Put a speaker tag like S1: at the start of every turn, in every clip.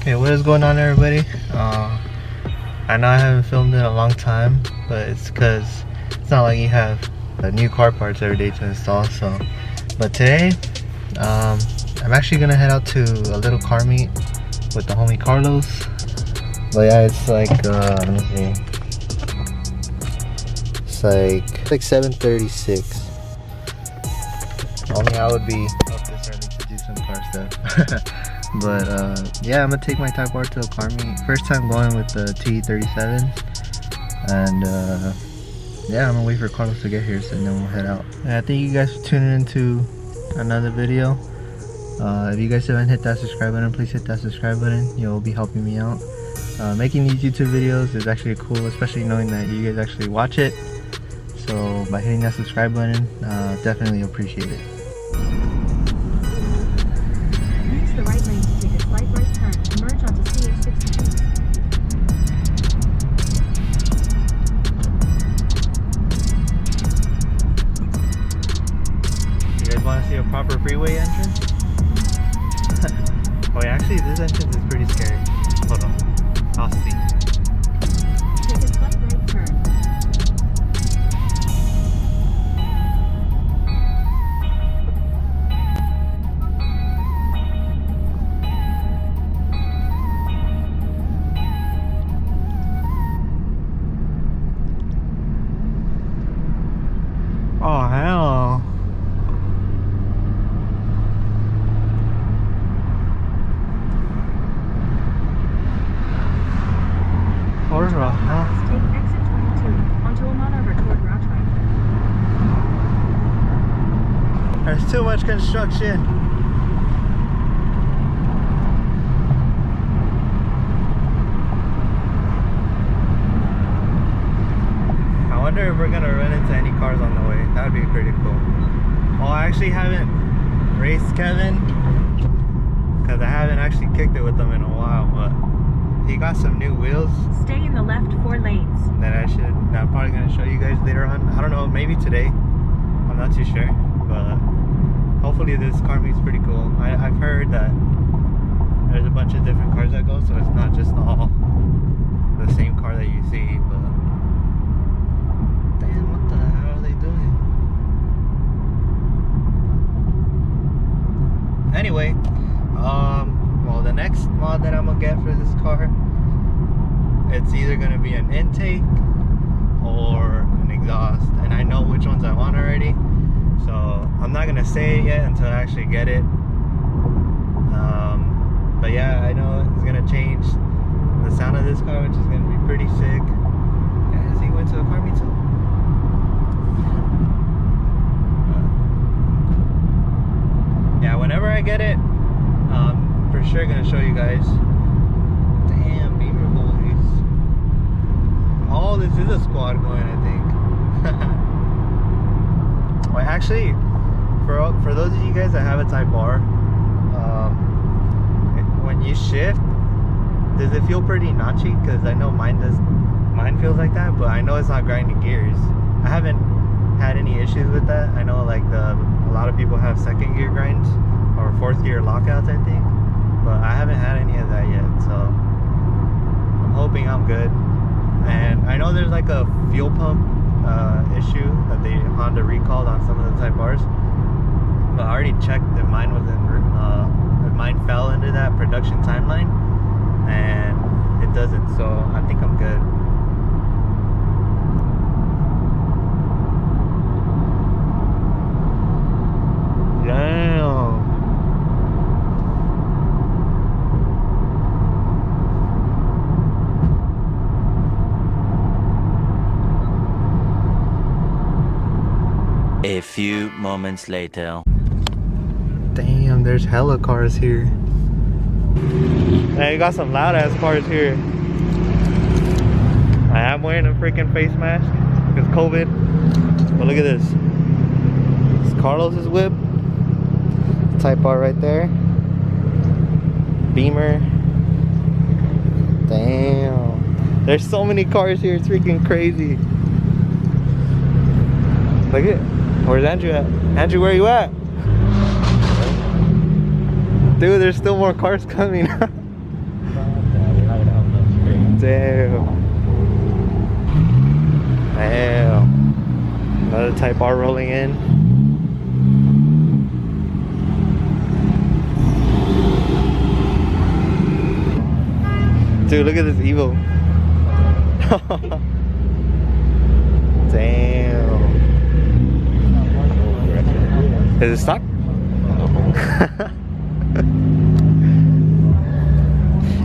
S1: Okay, what is going on, everybody? I know I haven't filmed in a long time, but it's because it's not like you have new car parts every day to install. So, but today, I'm actually gonna head out to a little car meet with the homie Carlos. But yeah, it's like let me see. It's like 7:36. Only I would be up this early to do some car stuff. But yeah, I'm gonna take my Type R to a car meet. First time going with the T37s, and yeah, I'm gonna wait for Carlos to get here, so then we'll head out. And thank you guys for tuning into another video. If you guys haven't hit that subscribe button, please hit that subscribe button. You'll be helping me out. Making these YouTube videos is actually cool, especially knowing that you guys actually watch it. So by hitting that subscribe button, definitely appreciate it.
S2: Use the right lane to take a slight right turn and merge onto CA62.
S1: You guys want to see a proper freeway entrance? Oh yeah, actually this entrance is pretty scary. Hold on, I'll see.
S2: Take a slight right turn.
S1: Oh hell. What the hell?
S2: Take exit 22 onto Amana toward Roughline.
S1: There's too much construction. I wonder if we're gonna run into any cars on the way. That would be pretty cool. Well, I actually haven't raced Kevin because I haven't actually kicked it with him in a while, but he got some new wheels
S2: Stay in the left 4 lanes.
S1: that I'm probably gonna show you guys later on. I don't know, maybe today. I'm not too sure, but hopefully this car meet's pretty cool. I've heard that there's a bunch of different cars that go, so it's not just all the same car that you see, but damn, what the hell are they doing? Anyway, well, the next mod that I'm gonna get for this car, it's either gonna be an intake or an exhaust, and I know which ones I want already, so I'm not gonna say it yet until I actually get it. But yeah, I know it's gonna change the sound of this car, which is gonna be pretty sick. Yeah, he went to a car meet too. Yeah, whenever I get it, for sure gonna show you guys. Damn, Beamer boys. Oh, this is a squad going, I think. Well, actually, for those of you guys that have a Type R, when you shift, does it feel pretty notchy? Because I know mine feels like that, but I know it's not grinding gears. I haven't had any issues with that. I know like a lot of people have second gear grinds or fourth gear lockouts, I think, but I haven't had any of that yet, so I'm hoping I'm good. And I know there's like a fuel pump issue that Honda recalled on some of the Type Rs, but I already checked that mine was mine fell into that production timeline, and it doesn't, so I think I'm good. Damn.
S3: A few moments later.
S1: Damn, there's hella cars here. Hey, you got some loud ass cars here. I am wearing a freaking face mask because COVID. But look at this. It's Carlos's whip. Type R right there. Beamer. Damn. There's so many cars here, it's freaking crazy. Look at it. Where's Andrew at? Andrew, where you at? Dude, there's still more cars coming. Damn. Damn. Another Type R rolling in. Dude, look at this Evo. Damn. Is it stock?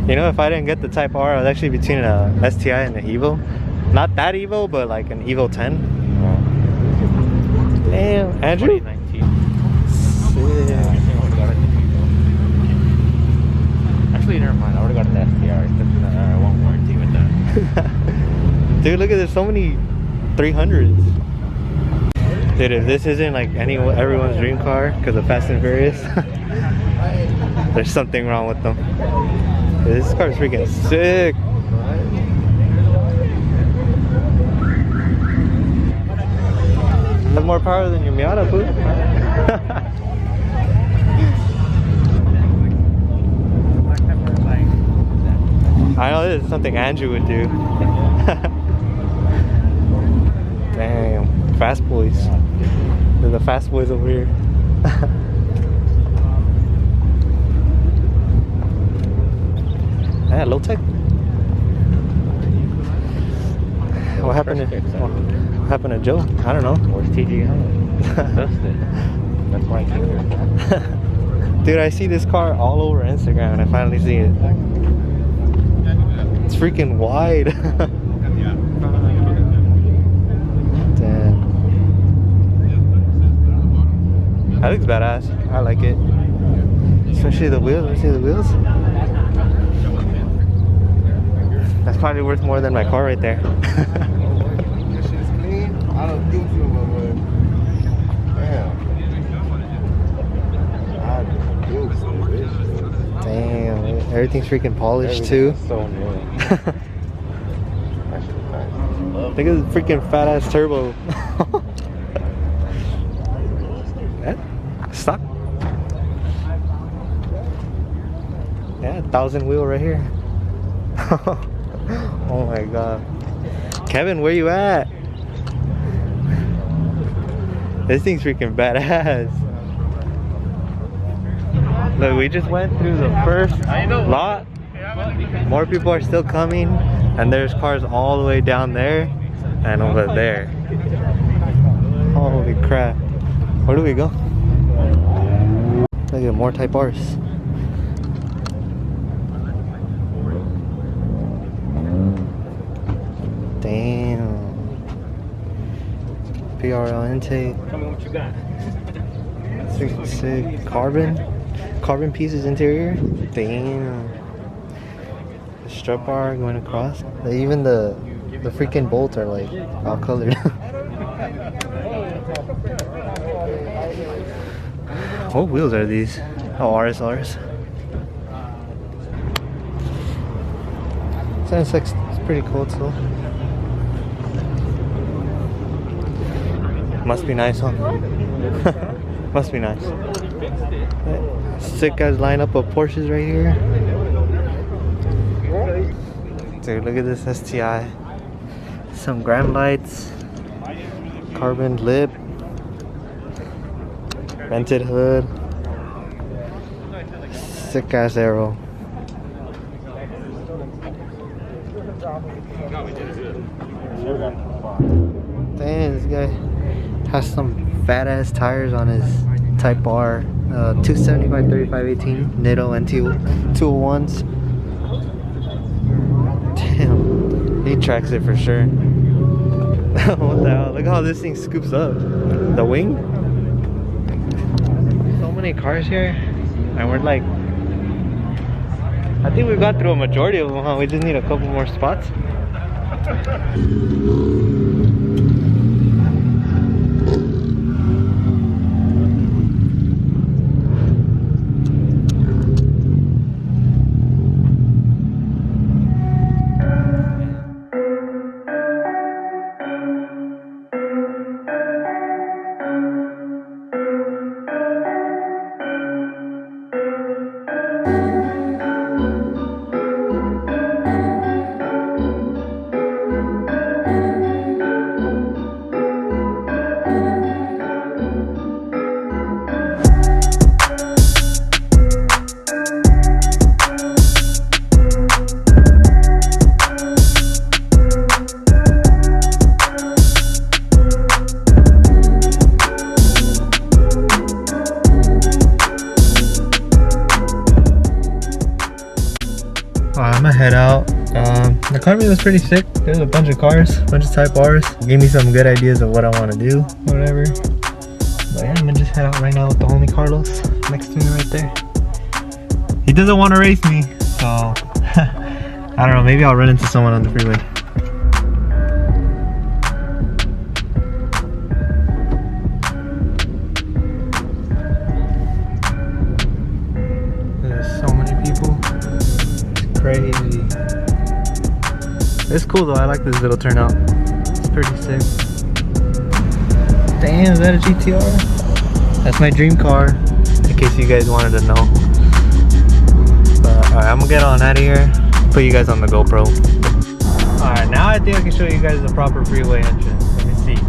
S1: You know, if I didn't get the Type R, I was actually between a STI and an Evo. Not that Evo, but like an Evo 10. Damn, Andrew?
S4: 2019.
S1: Sick.
S4: Actually, never mind. I already got an STR. I won't warranty with that.
S1: Dude, look at this. So many 300s. Dude, if this isn't like everyone's dream car because of Fast and Furious, there's something wrong with them. Dude, this car is freaking sick. Has more power than your Miata, fool. I know this is something Andrew would do. Damn, fast boys. They're the fast boys over here. Yeah, low tech. What happened to Joe? I don't know.
S4: Where's TG? Dusted. That's why I came here.
S1: Dude, I see this car all over Instagram and I finally see it. It's freaking wide. Damn. That looks badass. I like it. Especially the wheels. Let me see the wheels. That's probably worth more than my car right there.
S5: This shit's clean. I don't think so, my boy. Damn.
S1: Damn, everything's freaking polished too.
S4: So new.
S1: Look at this freaking fat ass turbo. Yeah, stock. Yeah, 1,000 wheel right here. Oh my god. Kevin, where you at? This thing's freaking badass. Look, we just went through the first lot. More people are still coming, and there's cars all the way down there and over there. Holy crap. Where do we go? Look at more Type R's. Damn. PRL intake.
S4: Tell me what you got.
S1: Sick. Carbon pieces interior. Damn. The strut bar going across. Even the freaking bolts are like all colored. What wheels are these? Oh, RSRs. Sounds like it's pretty cool too. Must be nice, huh? Must be nice. Sick guys lineup of Porsches right here. Dude, look at this STI. Some gram lights. Carbon lip. Vented hood. Sick ass arrow. Damn, this guy has some fat ass tires on his Type R. 275 3518 Nitto NT 201s. Damn, he tracks it for sure. What the hell? Look how this thing scoops up. The wing. So many cars here, and we're like, I think we've got through a majority of them, huh? We just need a couple more spots. I'm gonna head out. The car meet was pretty sick. There's a bunch of cars, a bunch of Type R's. Gave me some good ideas of what I want to do, whatever. But yeah, I'm gonna just head out right now with the homie Carlos next to me right there. He doesn't want to race me, so I don't know, maybe I'll run into someone on the freeway. There's so many people. It's crazy. It's cool though, I like this little turnout. It's pretty sick. Damn, is that a GTR? That's my dream car, in case you guys wanted to know. But alright, I'm gonna get on out of here. Put you guys on the GoPro. Alright, now I think I can show you guys the proper freeway entrance. Let me see.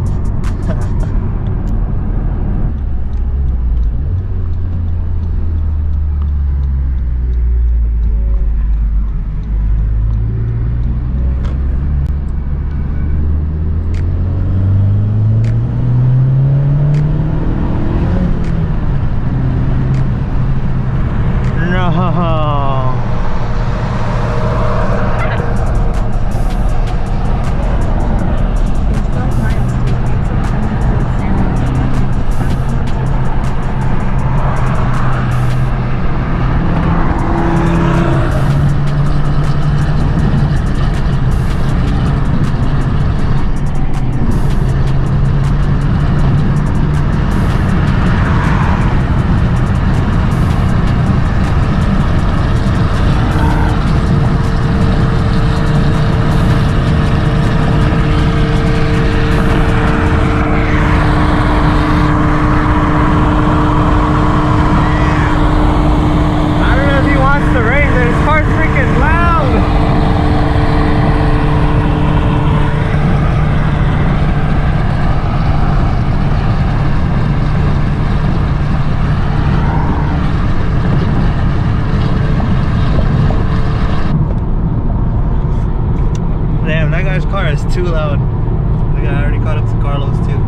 S1: Damn, that guy's car is too loud. Look, I already caught up to Carlos too.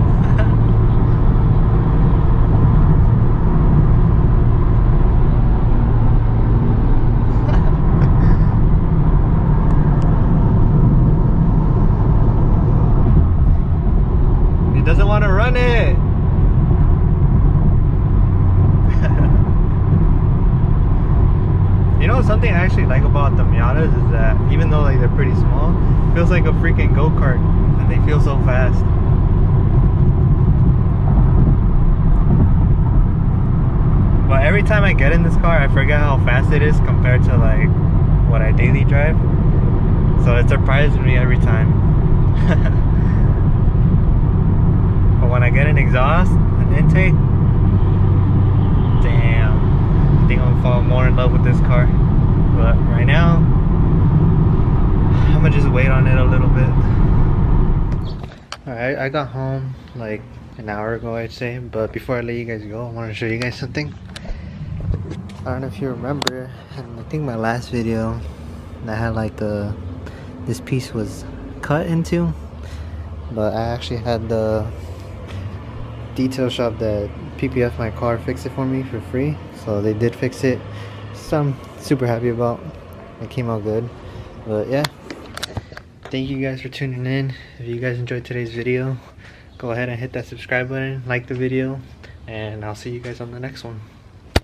S1: He doesn't want to run it. You know, something I actually like about the Miatas is that even though like they're pretty small, it feels like a freaking go-kart and they feel so fast. But every time I get in this car, I forget how fast it is compared to like what I daily drive. So it surprises me every time. But when I get an exhaust, an intake, damn, I think I'm gonna fall more in love with this car. But right now, I'm gonna just wait on it a little bit. Alright, I got home like an hour ago, I'd say. But before I let you guys go, I want to show you guys something. I don't know if you remember, and I think my last video that had like this piece was cut into, but I actually had the detail shop that PPF my car fix it for me for free. So they did fix it, so I'm super happy about. It came out good. But yeah, thank you guys for tuning in. If you guys enjoyed today's video, go ahead and hit that subscribe button, like the video, and I'll see you guys on the next one.